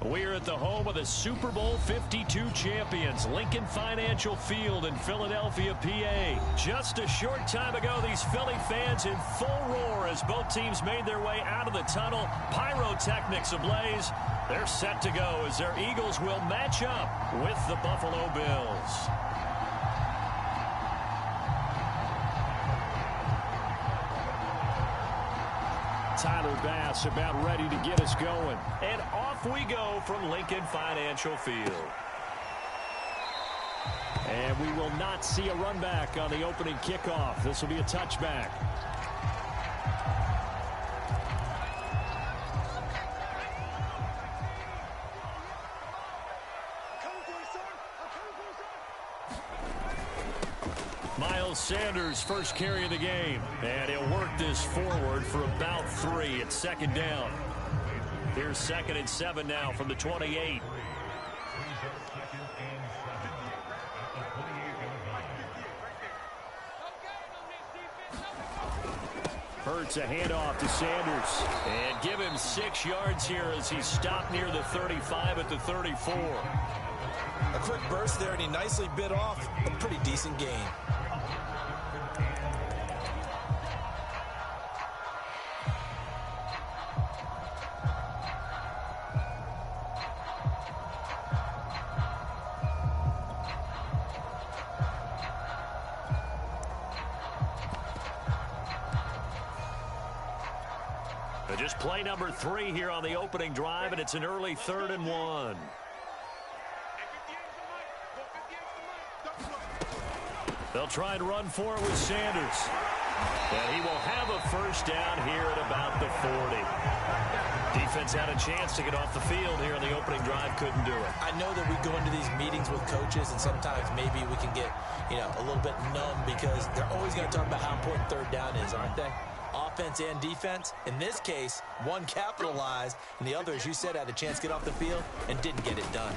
We're at the home of the Super Bowl 52 champions, Lincoln Financial Field in Philadelphia, PA. Just a short time ago, these Philly fans in full roar as both teams made their way out of the tunnel. Pyrotechnics ablaze. They're set to go as their Eagles will match up with the Buffalo Bills. Tyler Bass about ready to get us going. And off we go from Lincoln Financial Field. And we will not see a run back on the opening kickoff. This will be a touchback. Sanders first carry of the game, and he'll work this forward for about 3. It's second down. Here's 2nd and 7 now from the 28. Hurts a handoff to Sanders, and give him 6 yards here as he stopped near the 35 at the 34. A quick burst there, and he nicely bit off a pretty decent gain. Just play number 3 here on the opening drive, and it's an early 3rd and 1. They'll try and run for it with Sanders. And he will have a first down here at about the 40. Defense had a chance to get off the field here on the opening drive, couldn't do it. I know that we go into these meetings with coaches, and sometimes maybe we can get, a little bit numb because they're always going to talk about how important 3rd down is, aren't they? Offense and defense. In this case, one capitalized, and the other, as you said, had a chance to get off the field and didn't get it done.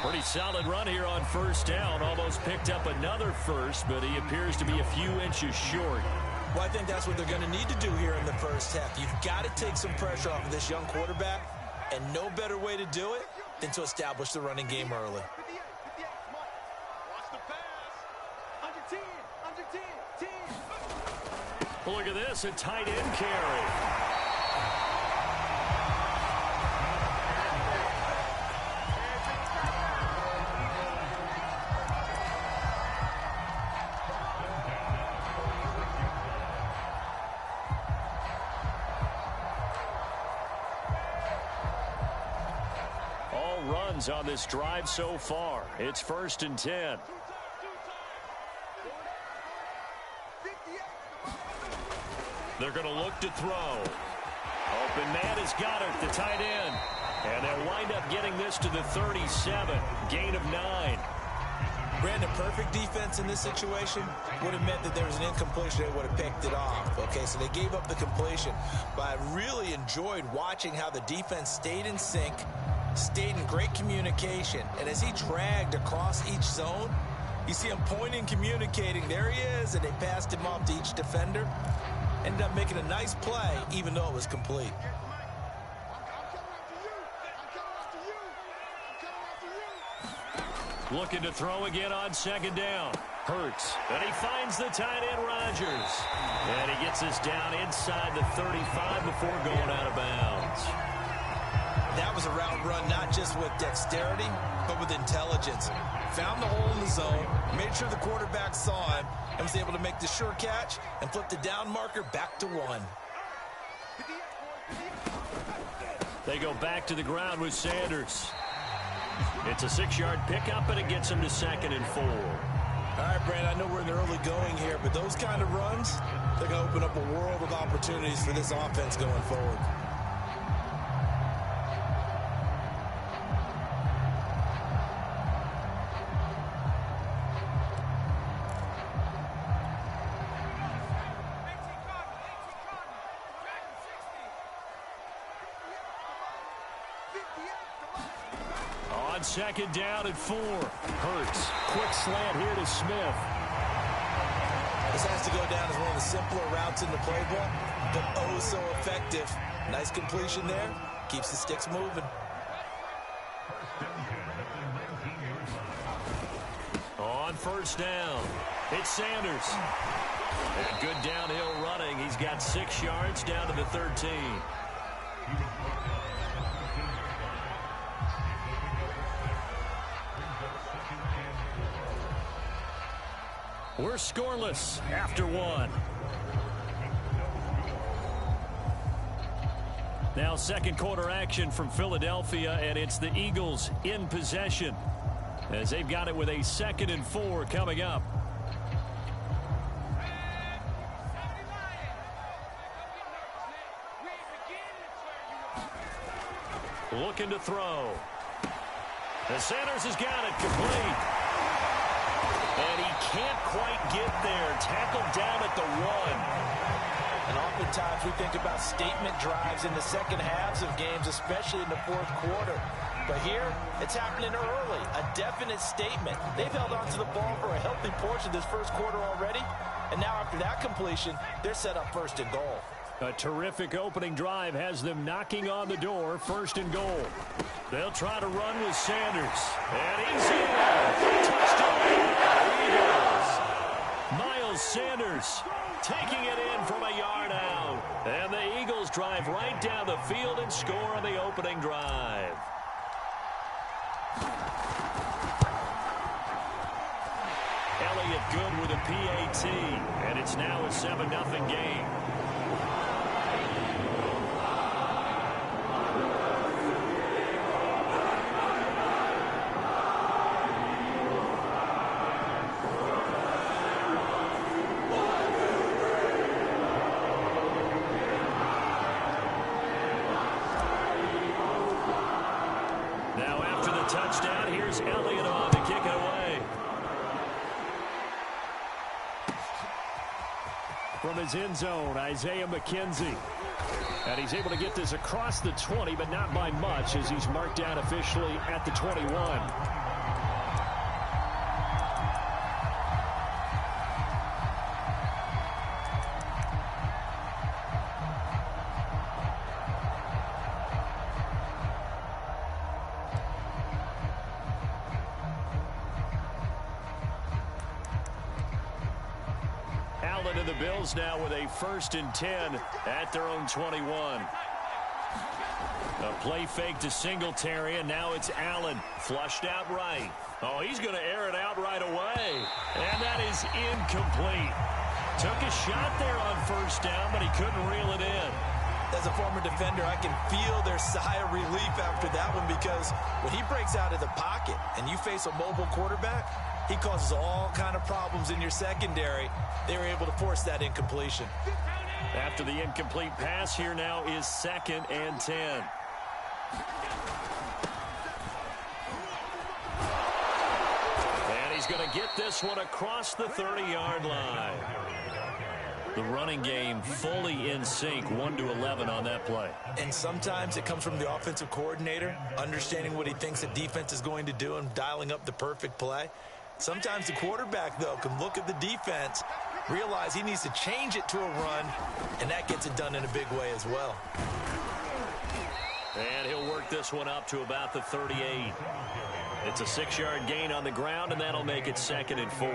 Pretty solid run here on first down. Almost picked up another first, but he appears to be a few inches short. Well, I think that's what they're going to need to do here in the first half. You've got to take some pressure off of this young quarterback, and no better way to do it than to establish the running game early. Look at this, a tight end carry. All runs on this drive so far. It's 1st and 10. They're going to look to throw. Open man has got it, the tight end. And they'll wind up getting this to the 37. Gain of 9. Brandon, perfect defense in this situation would have meant that there was an incompletion. They would have picked it off. Okay, so they gave up the completion. But I really enjoyed watching how the defense stayed in sync, stayed in great communication. And as he dragged across each zone, you see him pointing, communicating. There he is, and they passed him off to each defender. Ended up making a nice play, even though it was complete. Looking to throw again on 2nd down. Hurts. And he finds the tight end, Rodgers. And he gets us down inside the 35 before going out of bounds. That was a route run not just with dexterity, but with intelligence. Found the hole in the zone, made sure the quarterback saw him, and was able to make the sure catch and flip the down marker back to 1. They go back to the ground with Sanders. It's a 6-yard pickup, and it gets him to 2nd and 4. All right, Brandon, I know we're in the early going here, but those kind of runs, they're going to open up a world of opportunities for this offense going forward. On 2nd down and 4. Hurts. Quick slant here to Smith. This has to go down as one of the simpler routes in the playbook, but oh so effective. Nice completion there. Keeps the sticks moving. On first down, it's Sanders. And good downhill running. He's got 6 yards down to the 13. We're scoreless after 1. Now second quarter action from Philadelphia, and it's the Eagles in possession as they've got it with a 2nd and 4 coming up. Looking to throw. And Sanders has got it complete. And he can't quite get there. Tackled down at the 1. And oftentimes we think about statement drives in the second halves of games, especially in the fourth quarter. But here, it's happening early. A definite statement. They've held on to the ball for a healthy portion of this first quarter already. And now after that completion, they're set up 1st and goal. A terrific opening drive has them knocking on the door. 1st and goal. They'll try to run with Sanders. And he's in. Touchdown, Eagles. Miles Sanders taking it in from a yard out. And the Eagles drive right down the field and score on the opening drive. Elliott good with a PAT. And it's now a 7-0 game. Touchdown. Here's Elliott on to kick it away. From his end zone, Isaiah McKenzie. And he's able to get this across the 20, but not by much, as he's marked down officially at the 21. And the Bills now with a 1st and 10 at their own 21. A play fake to Singletary, and now it's Allen. Flushed out right. Oh, he's going to air it out right away. And that is incomplete. Took a shot there on 1st down, but he couldn't reel it in. As a former defender, I can feel their sigh of relief after that one, because when he breaks out of the pocket and you face a mobile quarterback, he causes all kind of problems in your secondary. They were able to force that incompletion. After the incomplete pass, here now is 2nd and 10. And he's going to get this one across the 30-yard line. The running game fully in sync, 1-11 on that play. And sometimes it comes from the offensive coordinator, understanding what he thinks the defense is going to do and dialing up the perfect play. Sometimes the quarterback, though, can look at the defense, realize he needs to change it to a run, and that gets it done in a big way as well. And he'll work this one up to about the 38. It's a 6-yard gain on the ground, and that'll make it 2nd and 4.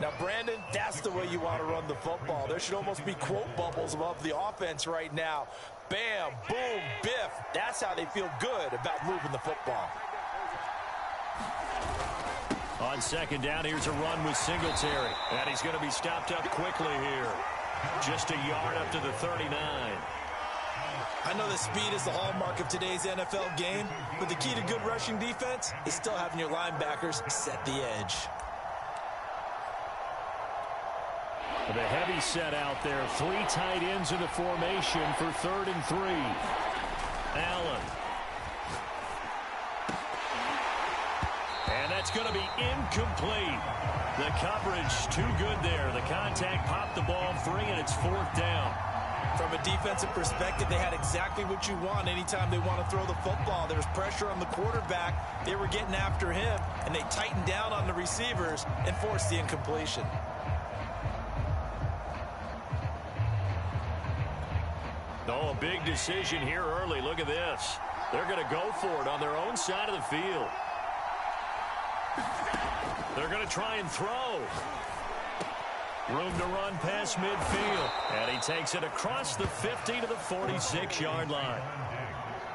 Now, Brandon, that's the way you want to run the football. There should almost be quote bubbles above the offense right now. Bam, boom, biff. That's how they feel good about moving the football. On 2nd down, here's a run with Singletary. And he's going to be stopped up quickly here. Just a yard up to the 39. I know that speed is the hallmark of today's NFL game, but the key to good rushing defense is still having your linebackers set the edge. The heavy set out there. 3 tight ends in the formation for 3rd and 3. Allen. And that's going to be incomplete. The coverage too good there. The contact popped the ball free, and it's 4th down. From a defensive perspective, they had exactly what you want anytime they want to throw the football. There was pressure on the quarterback. They were getting after him, and they tightened down on the receivers and forced the incompletion. Oh, a big decision here early. Look at this. They're going to go for it on their own side of the field. They're going to try and throw. Room to run past midfield. And he takes it across the 50 to the 46-yard line.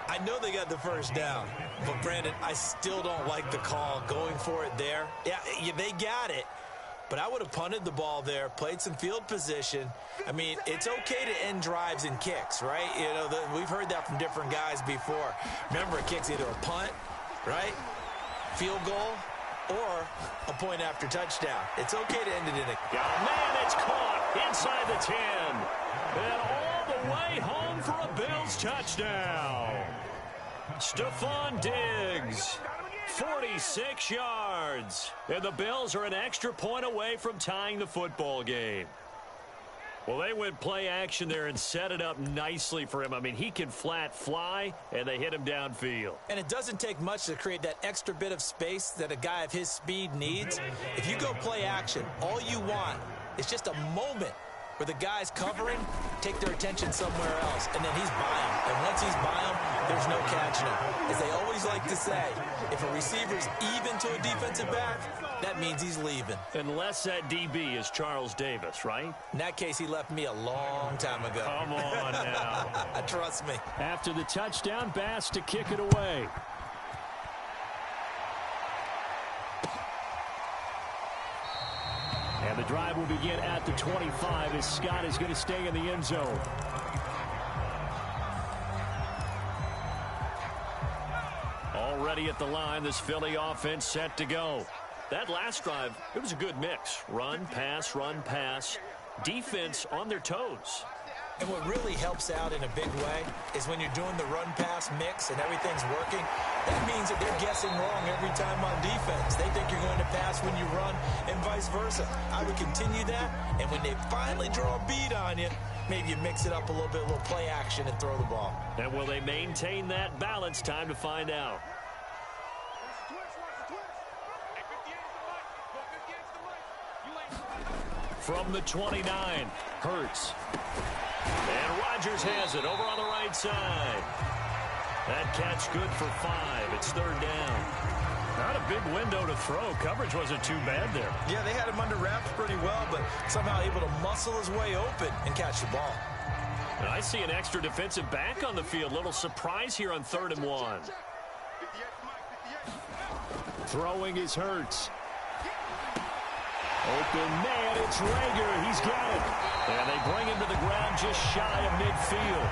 I know they got the first down, but Brandon, I still don't like the call going for it there. Yeah, they got it, but I would have punted the ball there, played some field position. I mean, it's okay to end drives and kicks, right? You know, we've heard that from different guys before. Remember, a kick's either a punt, right, field goal, or a point after touchdown. It's okay to end it in a... Man, it's caught inside the 10. And all the way home for a Bills touchdown. Stephon Diggs, 46 yards. And the Bills are an extra point away from tying the football game. Well, they went play action there and set it up nicely for him. I mean, he can flat fly, and they hit him downfield. And it doesn't take much to create that extra bit of space that a guy of his speed needs. If you go play action, all you want is just a moment where the guys covering take their attention somewhere else, and then he's by him. And once he's by him, there's no catching him. As they always like to say, if a receiver's even to a defensive back, that means he's leaving. Unless that DB is Charles Davis, right? In that case, he left me a long time ago. Come on now. Trust me. After the touchdown, Bass to kick it away. And the drive will begin at the 25 as Scott is going to stay in the end zone. Already at the line, this Philly offense set to go. That last drive, it was a good mix. Run, pass, defense on their toes. And what really helps out in a big way is when you're doing the run-pass mix and everything's working, that means that they're guessing wrong every time on defense. They think you're going to pass when you run and vice versa. I would continue that, and when they finally draw a beat on you, maybe you mix it up a little bit, a little play action and throw the ball. And will they maintain that balance? Time to find out. From the 29, Hurts. And Rodgers has it over on the right side. That catch good for 5. It's third down. Not a big window to throw. Coverage wasn't too bad there. Yeah, they had him under wraps pretty well, but somehow able to muscle his way open and catch the ball. And I see an extra defensive back on the field. Little surprise here on 3rd and 1. Throwing is Hurts. Open man, it's Rager. He's got it. And they bring him to the ground just shy of midfield.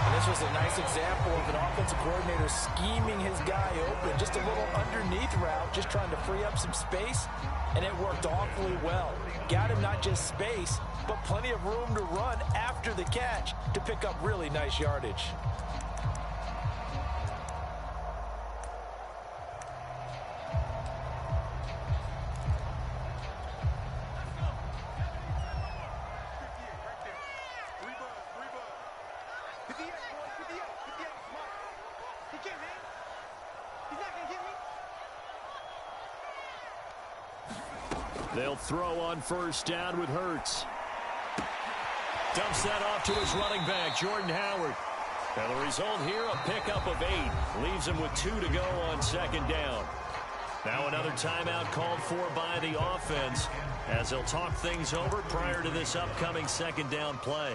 And this was a nice example of an offensive coordinator scheming his guy open. Just a little underneath route, just trying to free up some space. And it worked awfully well. Got him not just space, but plenty of room to run after the catch to pick up really nice yardage. They'll throw on 1st down with Hurts. Dumps that off to his running back, Jordan Howard. And the result here, a pickup of 8. Leaves him with 2 to go on 2nd down. Now another timeout called for by the offense as they'll talk things over prior to this upcoming 2nd down play.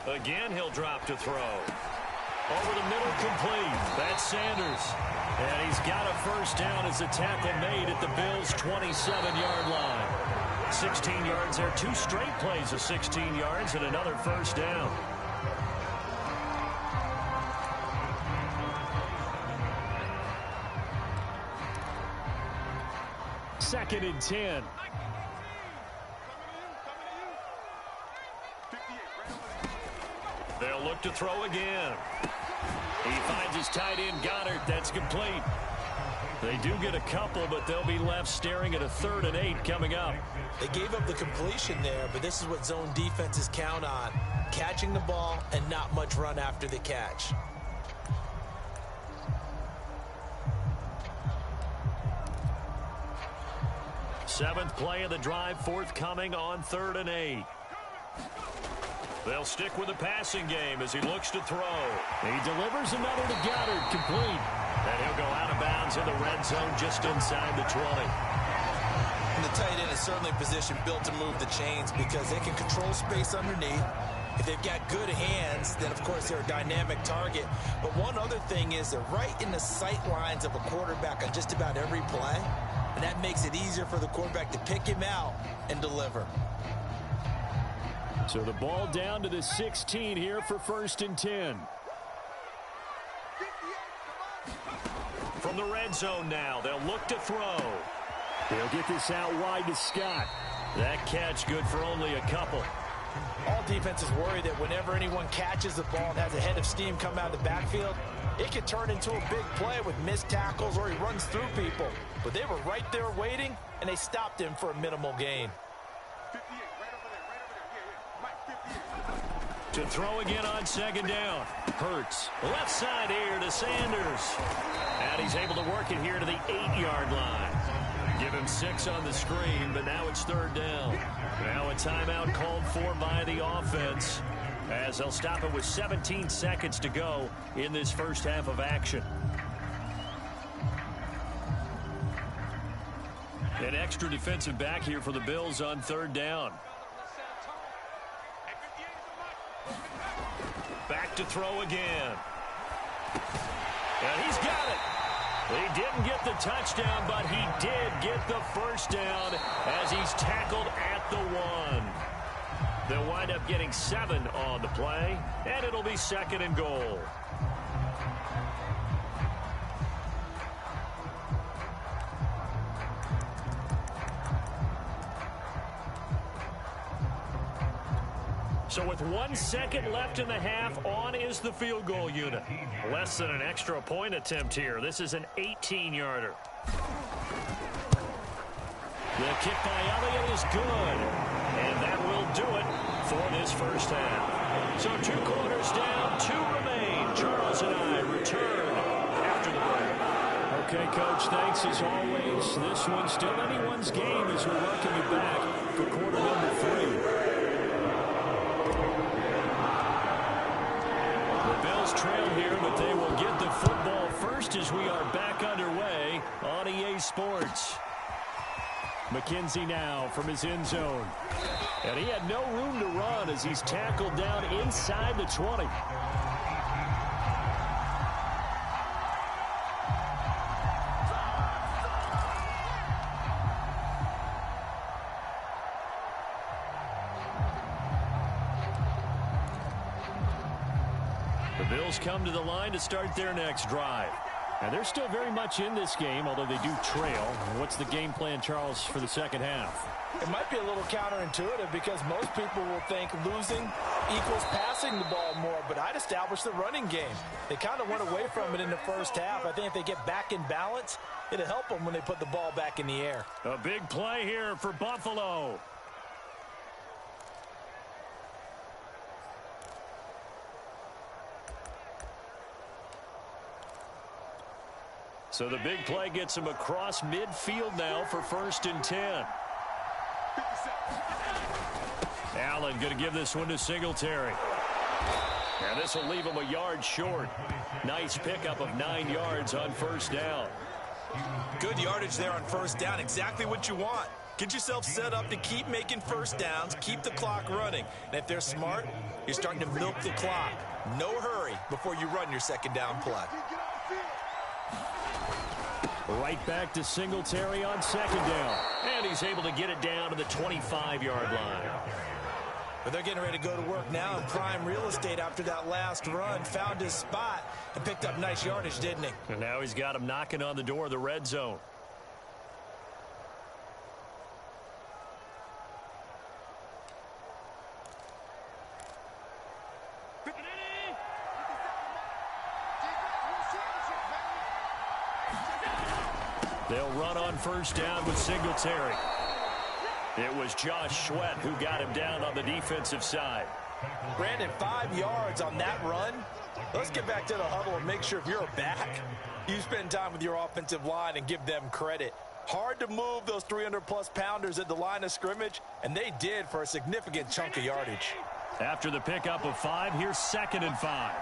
Again, he'll drop to throw. Over the middle, complete. That's Sanders. And he's got a 1st down as the tackle made at the Bills' 27-yard line. 16 yards there. 2 straight plays of 16 yards and another 1st down. Second and 10. They'll look to throw again. He finds his tight end, Goddard. That's complete. They do get a couple, but they'll be left staring at a 3rd and 8 coming up. They gave up the completion there, but this is what zone defenses count on. Catching the ball and not much run after the catch. Seventh play of the drive, forthcoming on 3rd and 8. They'll stick with the passing game as he looks to throw. He delivers another to Goddard, complete. And he'll go out of bounds in the red zone just inside the 20. And the tight end is certainly a position built to move the chains because they can control space underneath. If they've got good hands, then of course they're a dynamic target. But one other thing is they're right in the sight lines of a quarterback on just about every play. And that makes it easier for the quarterback to pick him out and deliver. So the ball down to the 16 here for 1st and 10. From the red zone now, they'll look to throw. They'll get this out wide to Scott. That catch good for only a couple. All defenses worry that whenever anyone catches the ball and has a head of steam come out of the backfield, it could turn into a big play with missed tackles or he runs through people. But they were right there waiting, and they stopped him for a minimal gain. To throw again on 2nd down. Hurts. Left side here to Sanders. And he's able to work it here to the 8-yard line. Give him 6 on the screen, but now it's 3rd down. Now a timeout called for by the offense as they'll stop it with 17 seconds to go in this first half of action. An extra defensive back here for the Bills on 3rd down. Back to throw again. And he's got it. He didn't get the touchdown, but he did get the first down as he's tackled at the 1. They'll wind up getting 7 on the play, and it'll be 2nd and goal. So with 1 second left in the half, on is the field goal unit. Less than an extra point attempt here. This is an 18-yarder. The kick by Elliott is good. And that will do it for this first half. So 2 quarters down, 2 remain. Charles and I return after the break. Okay, Coach, thanks as always. This one's still anyone's game as we welcome you back for quarter number 3. Bills trail here, but they will get the football first as we are back underway on EA Sports. McKenzie now from his end zone. And he had no room to run as he's tackled down inside the 20. The Bills come to the line to start their next drive. And they're still very much in this game, although they do trail. What's the game plan, Charles, for the second half? It might be a little counterintuitive because most people will think losing equals passing the ball more, but I'd establish the running game. They kind of went away from it in the first half. I think if they get back in balance, it'll help them when they put the ball back in the air. A big play here for Buffalo. So the big play gets him across midfield now for 1st and 10. Allen going to give this one to Singletary. And this will leave him a yard short. Nice pickup of 9 yards on 1st down. Good yardage there on 1st down. Exactly what you want. Get yourself set up to keep making 1st downs, keep the clock running. And if they're smart, you're starting to milk the clock. No hurry before you run your 2nd down play. Right back to Singletary on 2nd down. And he's able to get it down to the 25-yard line. But they're getting ready to go to work now in prime real estate after that last run. Found his spot and picked up nice yardage, didn't he? And now he's got him knocking on the door of the red zone. They'll run on first down with Singletary. It was Josh Sweat who got him down on the defensive side. Brandon, 5 yards on that run. Let's get back to the huddle and make sure if you're a back, you spend time with your offensive line and give them credit. Hard to move those 300-plus pounders at the line of scrimmage, and they did for a significant chunk of yardage. After the pickup of 5, here's 2nd and 5.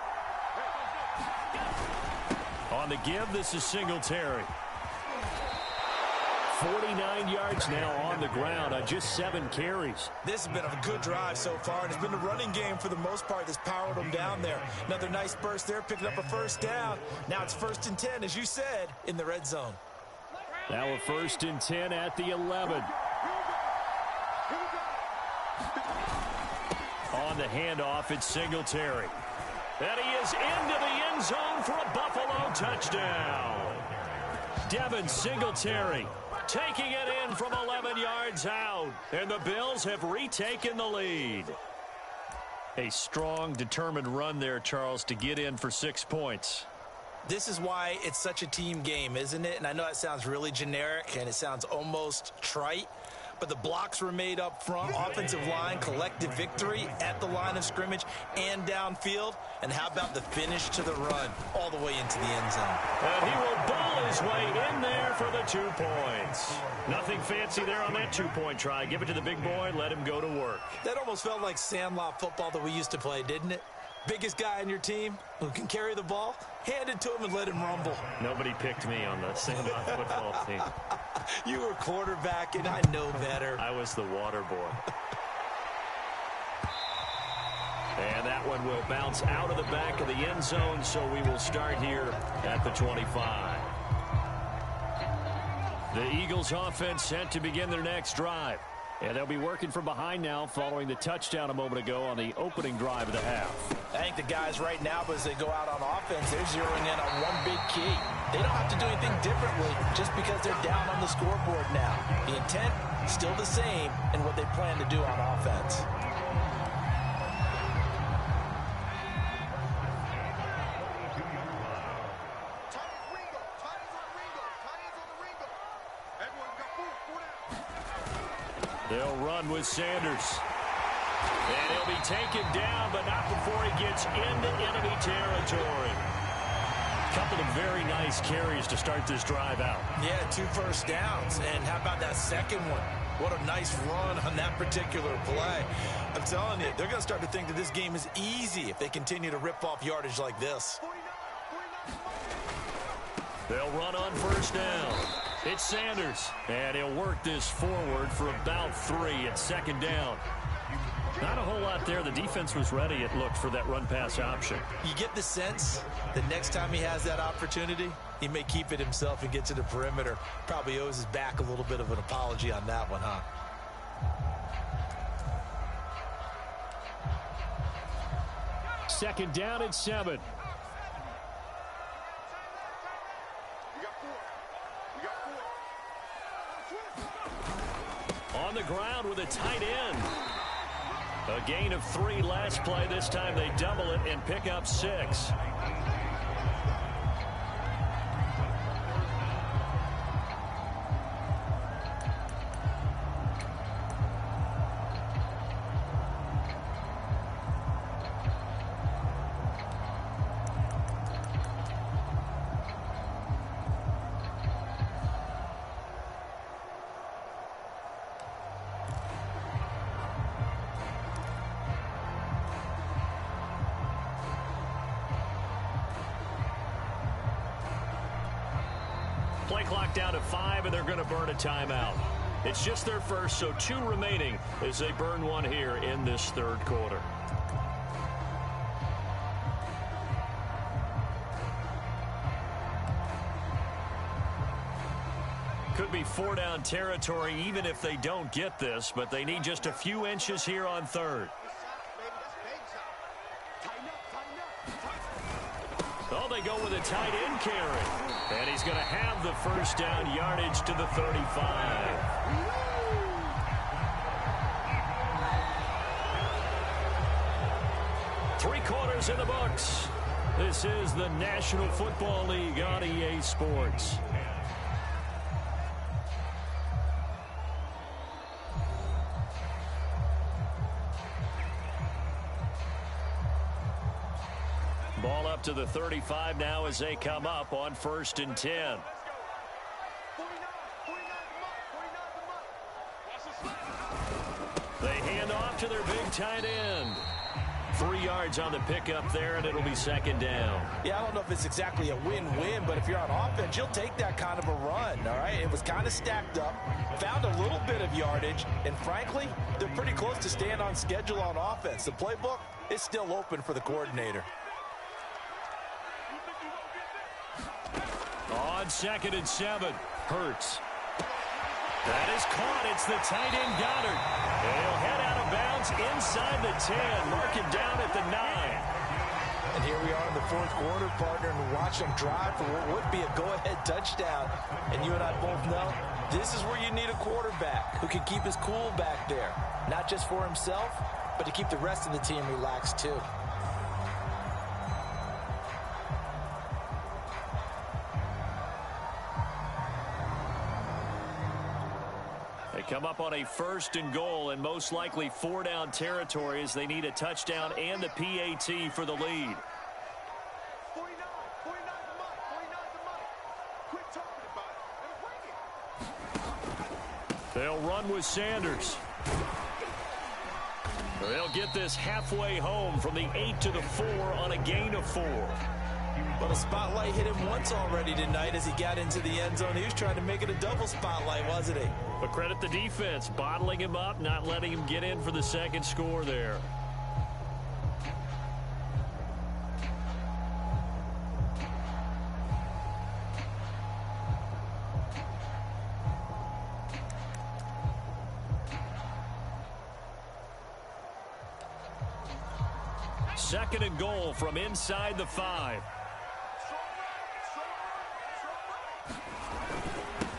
On the give, this is Singletary. 49 yards now on the ground on just 7 carries. This has been a good drive so far, and it's been the running game for the most part that's powered them down there. Another nice burst there, picking up a first down. Now it's 1st and 10, as you said, in the red zone. Now a 1st and 10 at the 11. On the handoff, it's Singletary. And he is into the end zone for a Buffalo touchdown. Devin Singletary taking it in from 11 yards out. And the Bills have retaken the lead. A strong, determined run there, Charles, to get in for 6 points. This is why it's such a team game, isn't it? And I know that sounds really generic and it sounds almost trite, but the blocks were made up front, offensive line, collective victory at the line of scrimmage and downfield. And how about the finish to the run all the way into the end zone? And he will bowl his way in there for the 2 points. Nothing fancy there on that 2-point try. Give it to the big boy, let him go to work. That almost felt like sandlot football that we used to play, didn't it? Biggest guy on your team who can carry the ball, hand it to him and let him rumble. Nobody picked me on the sandlot football team. You were quarterback, and I know better. I was the water boy. And that one will bounce out of the back of the end zone, so we will start here at the 25. The Eagles offense set to begin their next drive. And they'll be working from behind now following the touchdown a moment ago on the opening drive of the half. I think the guys right now, as they go out on offense, they're zeroing in on one big key. They don't have to do anything differently just because they're down on the scoreboard now. The intent, still the same in what they plan to do on offense. They'll run with Sanders. And he'll be taken down, but not before he gets into enemy territory. Couple of very nice carries to start this drive out. Yeah, 2 first downs. And how about that second one? What a nice run on that particular play. I'm telling you, they're going to start to think that this game is easy if they continue to rip off yardage like this. They'll run on first down. It's Sanders, and he'll work this forward for about 3 at 2nd down. Not a whole lot there. The defense was ready, it looked, for that run-pass option. You get the sense that next time he has that opportunity, he may keep it himself and get to the perimeter. Probably owes his back a little bit of an apology on that one, huh? Second down and 7. On the ground with a tight end. A gain of 3 last play. This time they double it and pick up 6. Play clock down to 5, and they're going to burn a timeout. It's just their first, so 2 remaining as they burn one here in this 3rd quarter. Could be 4-down territory even if they don't get this, but they need just a few inches here on 3rd. Oh, they go with a tight end carry. And he's going to have the first down, yardage to the 35. Three quarters in the books. This is the National Football League on EA Sports. Ball up to the 35 now as they come up on 1st and 10. They hand off to their big tight end. 3 yards on the pickup there, and it'll be 2nd down. Yeah, I don't know if it's exactly a win-win, but if you're on offense, you'll take that kind of a run, all right? It was kind of stacked up, found a little bit of yardage, and frankly, they're pretty close to staying on schedule on offense. The playbook is still open for the coordinator. On 2nd and 7, Hurts. That is caught. It's the tight end Goddard. He'll head out of bounds inside the 10. Mark him down at the 9. And here we are in the 4th quarter, partner, and watch them drive for what would be a go-ahead touchdown. And you and I both know this is where you need a quarterback who can keep his cool back there. Not just for himself, but to keep the rest of the team relaxed too. Come up on a 1st and goal and most likely 4-down territory as they need a touchdown and a PAT for the lead. They'll run with Sanders. They'll get this halfway home from the 8 to the 4 on a gain of 4. Well, the spotlight hit him once already tonight as he got into the end zone. He was trying to make it a double spotlight, wasn't he? But credit the defense, bottling him up, not letting him get in for the 2nd score there. Second and goal from inside the 5.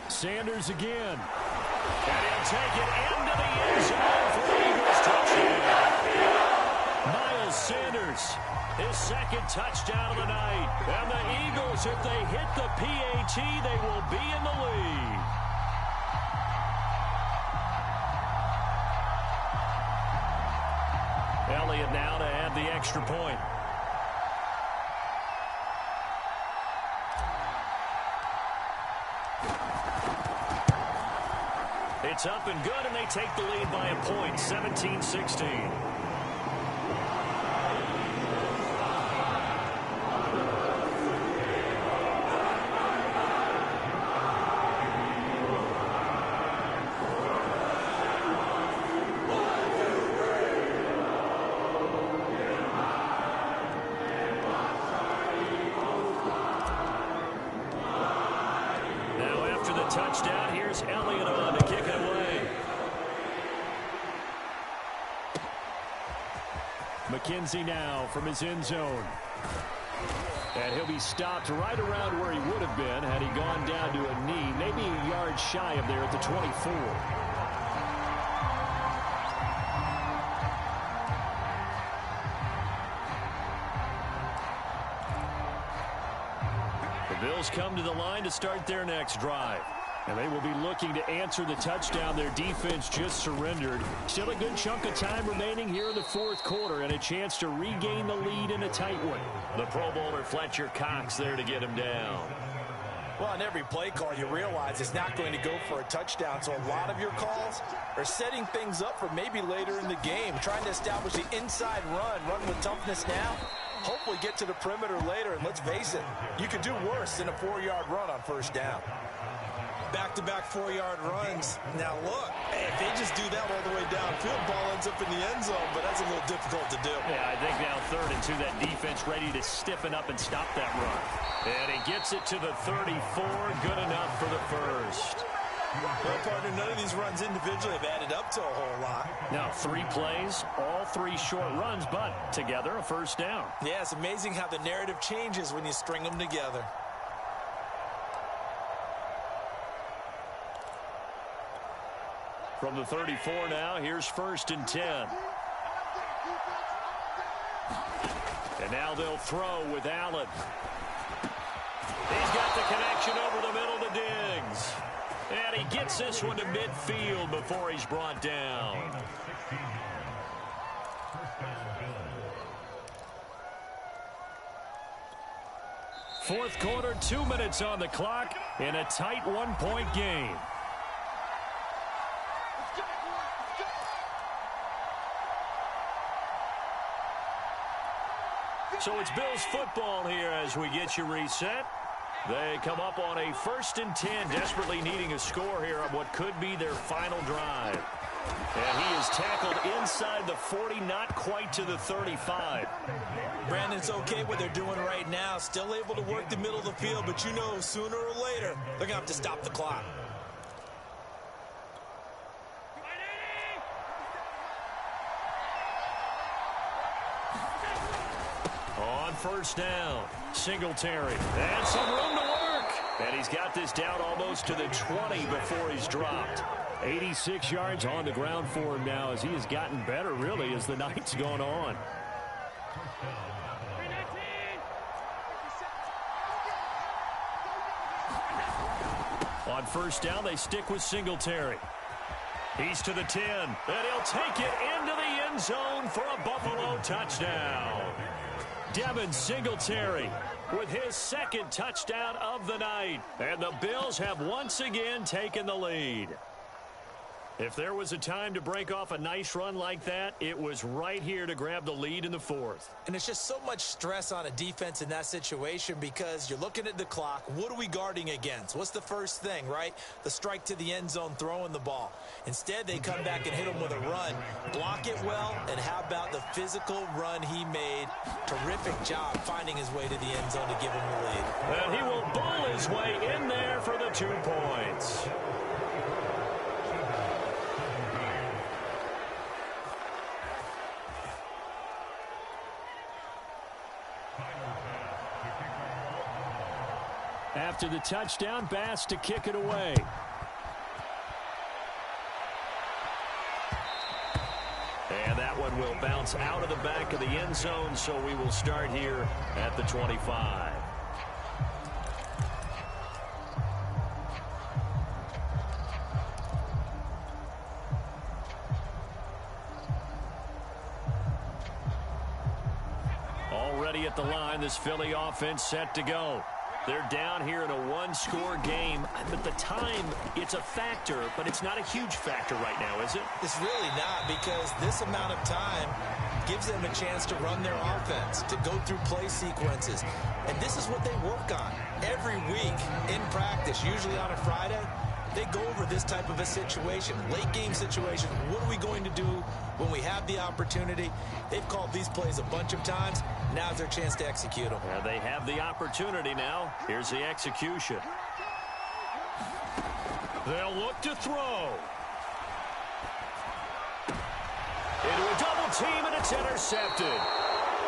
Sanders again. And he'll take it into the end zone for the Eagles touchdown. Miles Sanders, his 2nd touchdown of the night. And the Eagles, if they hit the PAT, they will be in the lead. Elliott now to add the extra point. It's up and good, and they take the lead by a point, 17-16. Now after the touchdown, here's Elliott on to kick it away. McKenzie now from his end zone. And he'll be stopped right around where he would have been had he gone down to a knee, maybe a yard shy of there at the 24. The Bills come to the line to start their next drive. And they will be looking to answer the touchdown their defense just surrendered. Still a good chunk of time remaining here in the 4th quarter and a chance to regain the lead in a tight one. The Pro Bowler Fletcher Cox there to get him down. Well, on every play call, you realize it's not going to go for a touchdown. So a lot of your calls are setting things up for maybe later in the game, trying to establish the inside run with toughness now. Hopefully get to the perimeter later, and let's face it, you could do worse than a 4-yard run on 1st down. Back-to-back 4-yard runs. Now look, if they just do that all the way downfield, ball ends up in the end zone, but that's a little difficult to do. Yeah, I think now 3rd and 2, that defense ready to stiffen up and stop that run. And he gets it to the 34, good enough for the 1st. Well, partner, none of these runs individually have added up to a whole lot. Now 3 plays, all 3 short runs, but together a 1st down. Yeah, it's amazing how the narrative changes when you string them together. From the 34 now, here's 1st and 10. And now they'll throw with Allen. He's got the connection over the middle to Diggs. And he gets this one to midfield before he's brought down. Fourth quarter, 2 minutes on the clock in a tight one-point game. So it's Bills football here as we get you reset. They come up on a 1st and 10, desperately needing a score here on what could be their final drive. And he is tackled inside the 40, not quite to the 35. Brandon, it's okay what they're doing right now. Still able to work the middle of the field, but you know sooner or later they're going to have to stop the clock. On first down, Singletary. And some room to work. And he's got this down almost to the 20 before he's dropped. 86 yards on the ground for him now as he has gotten better, really, as the night's gone on. On first down, they stick with Singletary. He's to the 10, and he'll take it into the end zone for a Buffalo touchdown. Devin Singletary with his 2nd touchdown of the night. And the Bills have once again taken the lead. If there was a time to break off a nice run like that, it was right here to grab the lead in the 4th. And it's just so much stress on a defense in that situation because you're looking at the clock. What are we guarding against? What's the first thing, right? The strike to the end zone, throwing the ball. Instead, they come back and hit him with a run. Block it well, and how about the physical run he made? Terrific job finding his way to the end zone to give him the lead. And he will bowl his way in there for the 2 points. After the touchdown, Bass to kick it away. And that one will bounce out of the back of the end zone, so we will start here at the 25. Already at the line, this Philly offense set to go. They're down here in a one-score game. But the time, it's a factor, but it's not a huge factor right now, is it? It's really not, because this amount of time gives them a chance to run their offense, to go through play sequences. And this is what they work on every week in practice, usually on a Friday. They go over this type of a situation, late-game situation. What are we going to do when we have the opportunity? They've called these plays a bunch of times. Now's their chance to execute them. Yeah, they have the opportunity now. Here's the execution. They'll look to throw. Into a double team, and it's intercepted.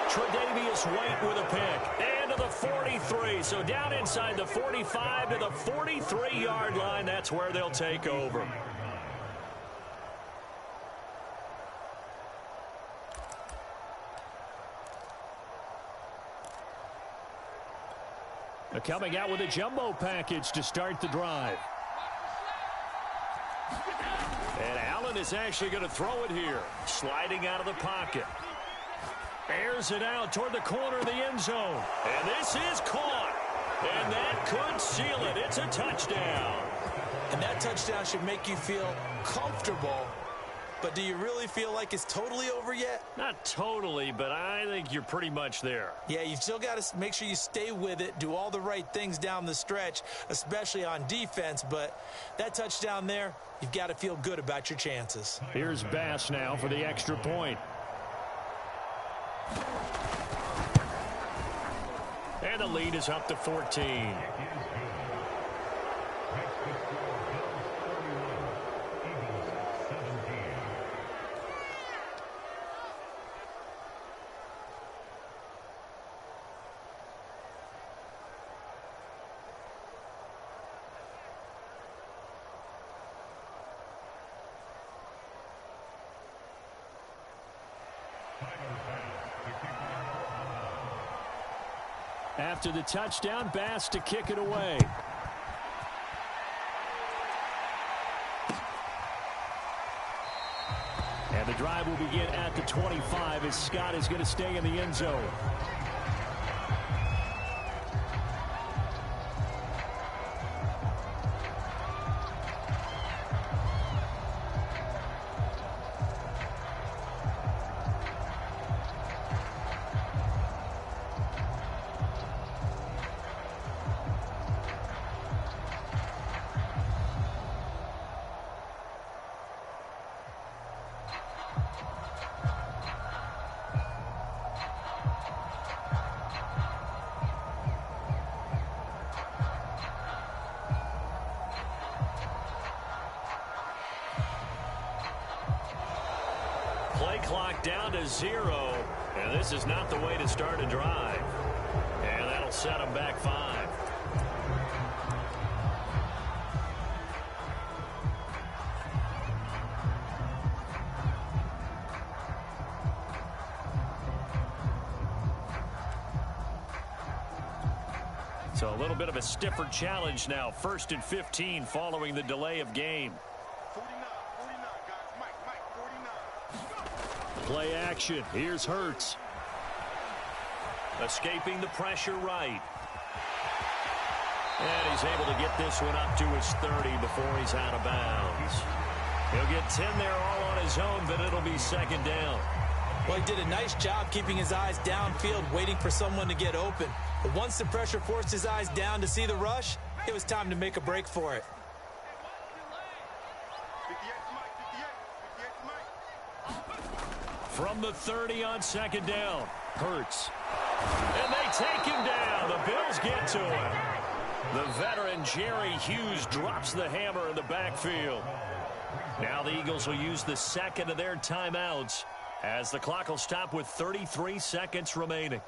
Tre'Davious White with a pick. And to the 43. So down inside the 45 to the 43-yard line. That's where they'll take over. They're coming out with a jumbo package to start the drive. And Allen is actually going to throw it here. Sliding out of the pocket. Airs it out toward the corner of the end zone. And this is caught. And that could seal it. It's a touchdown. And that touchdown should make you feel comfortable. But do you really feel like it's totally over yet? Not totally, but I think you're pretty much there. Yeah, you've still got to make sure you stay with it, do all the right things down the stretch, especially on defense. But that touchdown there, you've got to feel good about your chances. Here's Bass now for the extra point. And the lead is up to 14. After the touchdown, Bass to kick it away. And the drive will begin at the 25 as Scott is going to stay in the end zone. down to 0. And this is not the way to start a drive. And that'll set them back 5. So a little bit of a stiffer challenge now. 1st and 15 following the delay of game. 49, guys. Mike, 49. Play action. Here's Hurts. Escaping the pressure right. And he's able to get this one up to his 30 before he's out of bounds. He'll get 10 there all on his own, but it'll be 2nd down. Well, he did a nice job keeping his eyes downfield, waiting for someone to get open. But once the pressure forced his eyes down to see the rush, it was time to make a break for it. 58 Mike. From the 30 on 2nd down, Hurts. And they take him down. The Bills get to him. The veteran Jerry Hughes drops the hammer in the backfield. Now the Eagles will use the 2nd of their timeouts as the clock will stop with 33 seconds remaining.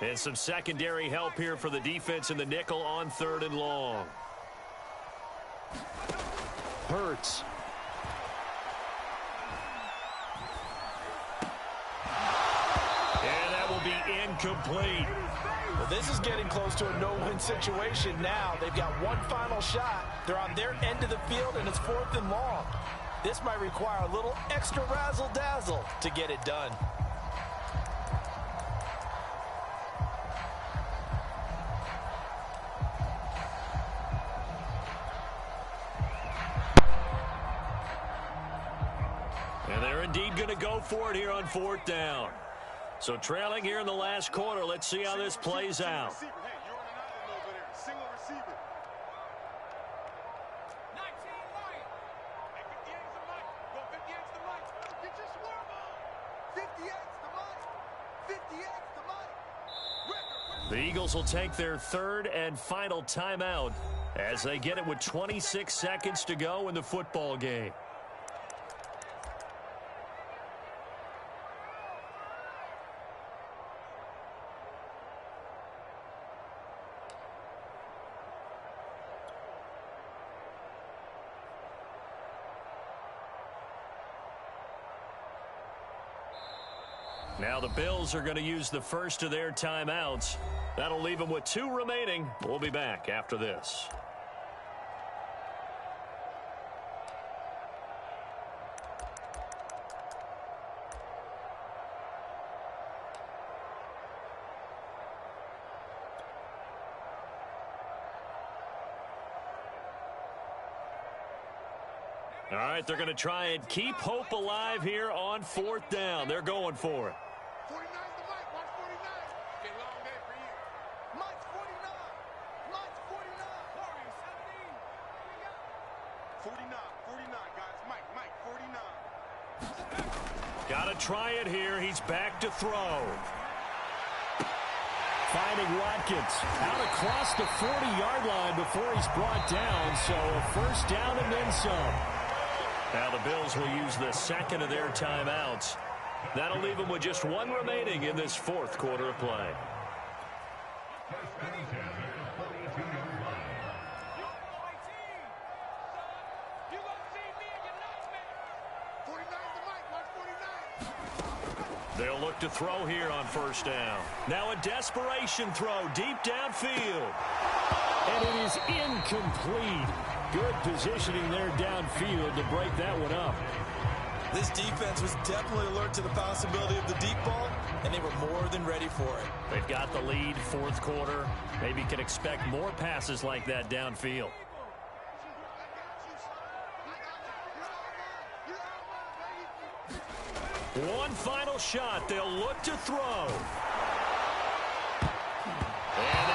And some secondary help here for the defense in the nickel on 3rd and long. Hurts. And that will be incomplete. Well, this is getting close to a no-win situation now. They've got one final shot. They're on their end of the field, and it's 4th and long. This might require a little extra razzle-dazzle to get it done. And they're indeed going to go for it here on 4th down. So trailing here in the last quarter. Let's see how this plays out. Hey, you're on an island over there. Single receiver. 19 Mike. Hey, 58's the Mike. Go 58's the Mike. Get your swarm on. 58's the Mike. 58's the Mike. The Eagles will take their 3rd and final timeout as they get it with 26 seconds to go in the football game. Now the Bills are going to use the 1st of their timeouts. That'll leave them with 2 remaining. We'll be back after this. All right, they're going to try and keep hope alive here on 4th down. They're going for it. 49's the Mike. Watch 49. Okay, long day for you. Mike's 49. Mike's 49. 49, guys. Mike, 49. Got to try it here. He's back to throw. Finding Watkins out across the 40-yard line before he's brought down. So a 1st down and then some. Now the Bills will use the 2nd of their timeouts. That'll leave them with just 1 remaining in this 4th quarter of play. They'll look to throw here on 1st down. Now a desperation throw deep downfield. And it is incomplete. Good positioning there downfield to break that one up. This defense was definitely alert to the possibility of the deep ball, and they were more than ready for it. They've got the lead, 4th quarter. Maybe can expect more passes like that downfield. One final shot. They'll look to throw. And